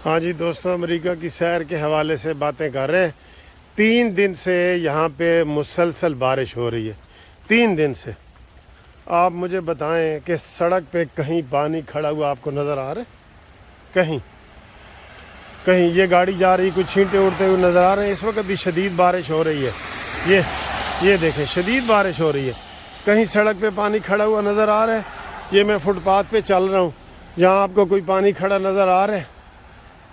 हाँ जी दोस्तों, अमेरिका की सैर के हवाले से बातें कर रहे हैं। 3 दिन से यहाँ पे मुसलसल बारिश हो रही है। 3 दिन से। आप मुझे बताएं कि सड़क पे कहीं पानी खड़ा हुआ आपको नज़र आ रहा है? कहीं कहीं ये गाड़ी जा रही, कुछ छींटे उड़ते हुए नज़र आ रहे हैं। इस वक्त भी शदीद बारिश हो रही है। ये देखें, शदीद बारिश हो रही है। कहीं सड़क पे पानी खड़ा हुआ नज़र आ रहा है? ये मैं फुटपाथ पे चल रहा हूँ, यहाँ आपको कोई पानी खड़ा नज़र आ रहा है?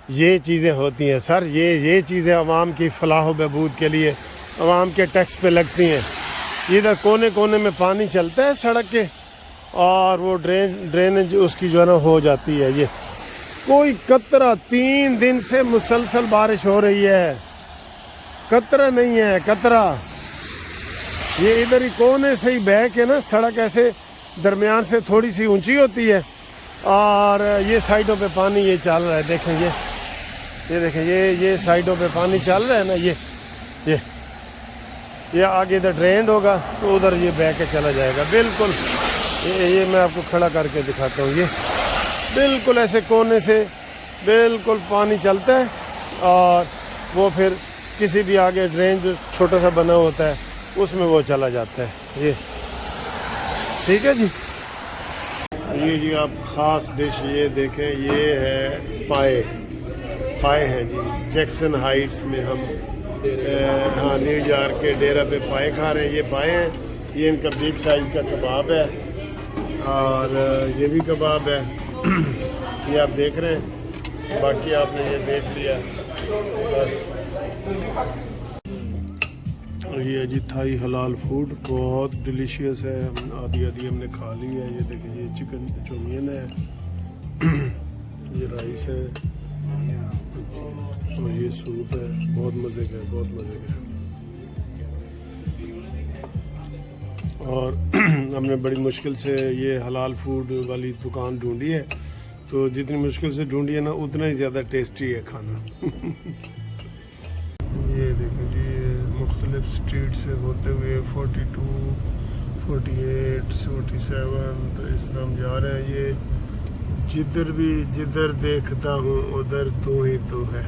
ये चीज़ें होती हैं सर, ये चीज़ें अवाम की फलाह बहबूद के लिए, अवाम के टैक्स पे लगती हैं। इधर कोने कोने में पानी चलता है सड़क के, और वो ड्रेनेज उसकी जो है ना हो जाती है। ये कोई कतरा 3 दिन से मुसलसल बारिश हो रही है, कतरा नहीं है, कतरा। ये इधर ही कोने से ही बह के ना, सड़क ऐसे दरमियान से थोड़ी सी ऊंची होती है, और ये साइडों पे पानी ये चल रहा है। देखें ये देखें, ये साइडों पे पानी चल रहा है ना। ये आगे इधर ड्रेन होगा तो उधर ये बह के चला जाएगा। बिल्कुल ये मैं आपको खड़ा करके दिखाता हूँ। ये बिल्कुल ऐसे कोने से बिल्कुल पानी चलता है, और वो फिर किसी भी आगे ड्रेन जो छोटा सा बना होता है उसमें वो चला जाता है। ये ठीक है जी। ये जी आप ख़ास डिश ये देखें, ये है पाए हैं जी। जैक्सन हाइट्स में हम हाँ न्यूयॉर्क के डेरा पे पाए खा रहे हैं। ये पाए हैं, ये इनका बिग साइज़ का कबाब है, और ये भी कबाब है। ये आप देख रहे हैं, बाकी आपने ये देख लिया बस। ये जी थाई हलाल फूड, बहुत डिलीशियस है। आधी हमने खा ली है। ये देखिए, ये चिकन चौमियन है, ये राइस है, और ये सूप है। बहुत मज़े का है, बहुत मज़े का है। और हमने बड़ी मुश्किल से ये हलाल फूड वाली दुकान ढूंढी है, तो जितनी मुश्किल से ढूंढी है ना, उतना ही ज़्यादा टेस्टी है खाना। ये देखो जी, मुख्तलिफ स्ट्रीट से होते हुए 42, 48, 47 तो इस तरह हम जा रहे हैं। ये जिधर देखता हूँ उधर तू ही तू है।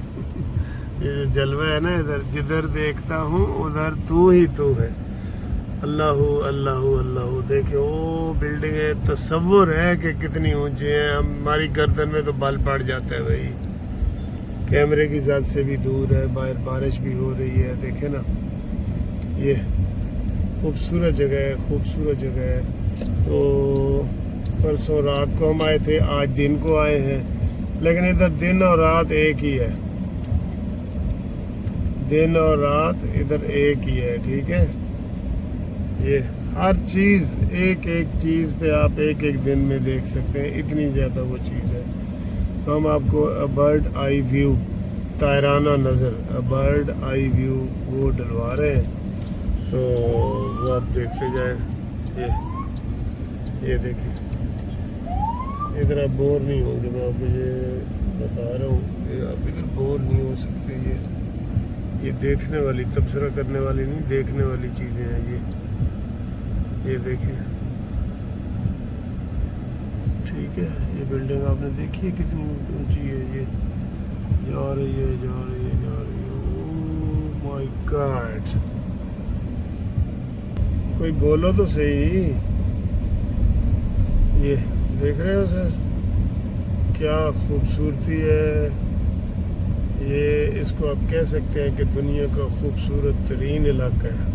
ये जो जलवा है ना, इधर जिधर देखता हूँ उधर तू ही तू है। अल्लाह अल्लाह अल्लाह। देखे वो बिल्डिंग है, तसव्वुर है कि कितनी ऊंची है। हमारी गर्दन में तो बल पड़ जाता है भाई। कैमरे की ज़ात से भी दूर है, बाहर बारिश भी हो रही है। देखे ना, ये खूबसूरत जगह है, खूबसूरत जगह है। तो परसों रात को हम आए थे, आज दिन को आए हैं, लेकिन इधर दिन और रात एक ही है। दिन और रात इधर एक ही है, ठीक है। ये हर चीज़ एक चीज़ पे आप एक दिन में देख सकते हैं, इतनी ज़्यादा वो चीज़ है। तो हम आपको अ बर्ड आई व्यू, तायराना नज़र, अ बर्ड आई व्यू वो डलवा रहे हैं, तो वो आप देखते जाएं। ये देखिए, इधर आप बोर नहीं होंगे, मैं आपको ये बता रहा हूँ कि आप इधर बोर नहीं हो सकते। ये देखने वाली, तबसरा करने वाली नहीं, देखने वाली चीज़ें हैं ये देखिए, ठीक है। ये बिल्डिंग आपने देखी है कितनी ऊंची है। ये जा रही है। ओह माय गॉड, कोई बोलो तो सही। ये देख रहे हो सर, क्या खूबसूरती है। ये इसको आप कह सकते हैं कि दुनिया का खूबसूरत तरीन इलाका है।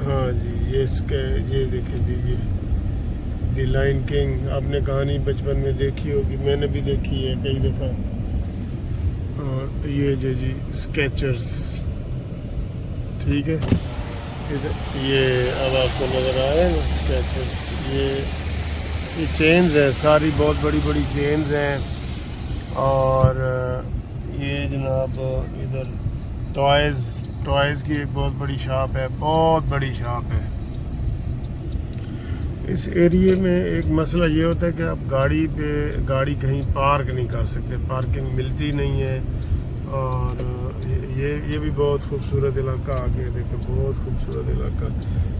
हाँ जी, ये देखें जी, ये द लायन किंग, आपने कहानी बचपन में देखी होगी, मैंने भी देखी है कई दफ़ा। और ये जो जी स्केचर्स, ठीक है। ये अब आपको नज़र आ रहे हैं ना स्केचर्स, ये चेन्स हैं सारी, बहुत बड़ी बड़ी चेन्स हैं। और ये जनाब इधर टॉयज़ की एक बहुत बड़ी शॉप है, बहुत बड़ी शॉप है। इस एरिए में एक मसला ये होता है कि आप गाड़ी कहीं पार्क नहीं कर सकते, पार्किंग मिलती नहीं है। और ये भी बहुत खूबसूरत इलाका आगे देखें, बहुत खूबसूरत इलाका।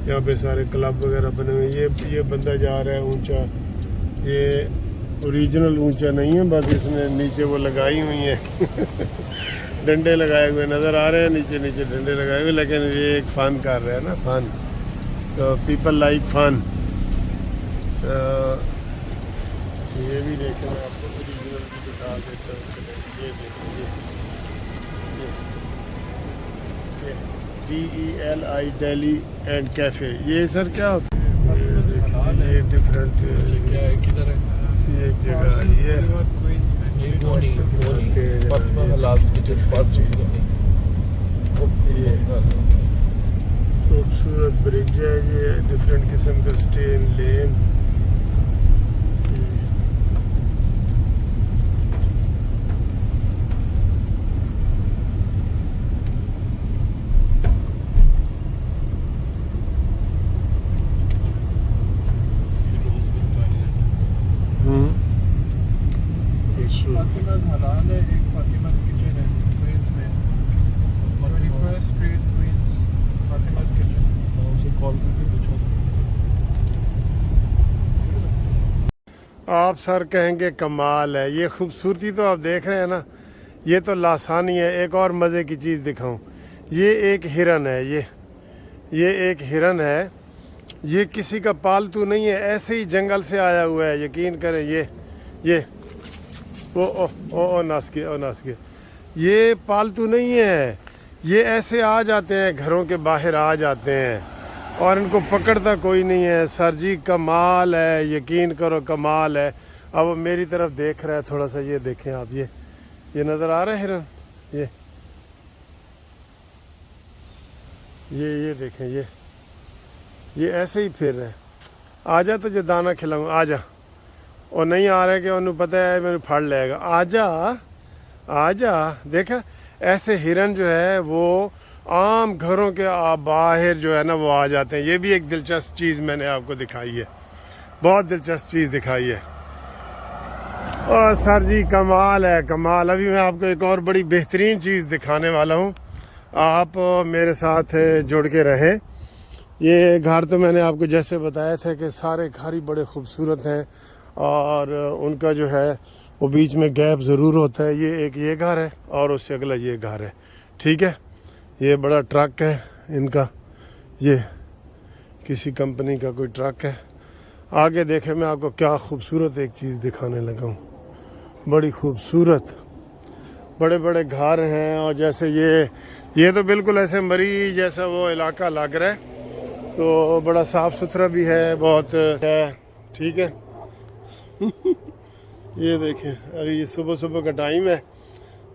यहाँ पे सारे क्लब वगैरह बने हुए। ये बंदा जा रहा है ऊंचा, ये ओरिजिनल ऊंचा नहीं है, बस इसने नीचे वो लगाई हुई है डंडे लगाए हुए नज़र आ रहे हैं, नीचे नीचे डंडे लगाए हुए, लेकिन ये एक फ़न कर रहे हैं ना, फ़न। तो पीपल लाइक फ़न। ये भी देखें, मैं आपको ओरिजिनल भी दिखा देता हूँ। ये देखिए, ये DELI दिल्ली एंड कैफ़े। ये सर क्या होता है? ये डिफरेंट क्या है, किधर है? एक जगह ये खूबसूरत ब्रिज है, ये डिफरेंट किस्म का स्टेन लेन। फातिमा's हलाल है, एक फातिमा's किचन है क्वींस में, 21st स्ट्रीट क्वींस, फातिमा's किचन। उसे कॉल करके पूछो। आप सर कहेंगे कमाल है, ये खूबसूरती तो आप देख रहे हैं ना, ये तो लासानी है। एक और मज़े की चीज़ दिखाऊं, ये एक हिरन है, ये एक हिरन है, ये किसी का पालतू नहीं है, ऐसे ही जंगल से आया हुआ है, यकीन करें। ये ओ नास के ये पालतू नहीं है, ये ऐसे आ जाते हैं, घरों के बाहर आ जाते हैं और इनको पकड़ता कोई नहीं है। सर जी कमाल है, यकीन करो कमाल है। अब वो मेरी तरफ देख रहा है थोड़ा सा, ये देखें आप, ये नज़र आ रहा है हिरन, ये देखें, ये ऐसे ही फिर रहे। आजा तुझे दाना खिलाऊं, आजा। और नहीं आ रहा है कि उन्हें पता है मैंने फाड़ लेगा, आजा। देखा, ऐसे हिरन जो है वो आम घरों के बाहर जो है ना वो आ जाते हैं। ये भी एक दिलचस्प चीज़ मैंने आपको दिखाई है, बहुत दिलचस्प चीज़ दिखाई है। और सर जी कमाल है, कमाल। अभी मैं आपको एक और बड़ी बेहतरीन चीज़ दिखाने वाला हूँ, आप मेरे साथ जुड़ के रहें। ये घर तो मैंने आपको जैसे बताया था कि सारे घर ही बड़े खूबसूरत हैं और उनका जो है वो बीच में गैप ज़रूर होता है। ये घर है और उससे अगला ये घर है, ठीक है। ये बड़ा ट्रक है इनका, ये किसी कंपनी का कोई ट्रक है। आगे देखें, मैं आपको क्या खूबसूरत एक चीज़ दिखाने लगा हूँ, बड़ी खूबसूरत। बड़े बड़े घर हैं और जैसे ये तो बिल्कुल ऐसे मरी जैसा वो इलाका लग रहा है, तो बड़ा साफ़ सुथरा भी है, बहुत है, ठीक है ये देखें, अभी ये सुबह का टाइम है,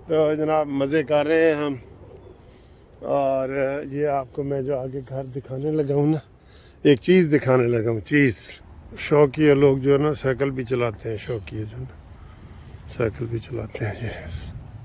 तो जनाब मज़े कर रहे हैं हम। और ये आपको मैं जो आगे घर दिखाने लगा हूँ ना, एक चीज़ दिखाने लगा हूँ, चीज़। शौकिया लोग जो है ना साइकिल भी चलाते हैं, शौकिया जो है ना साइकिल भी चलाते हैं। ये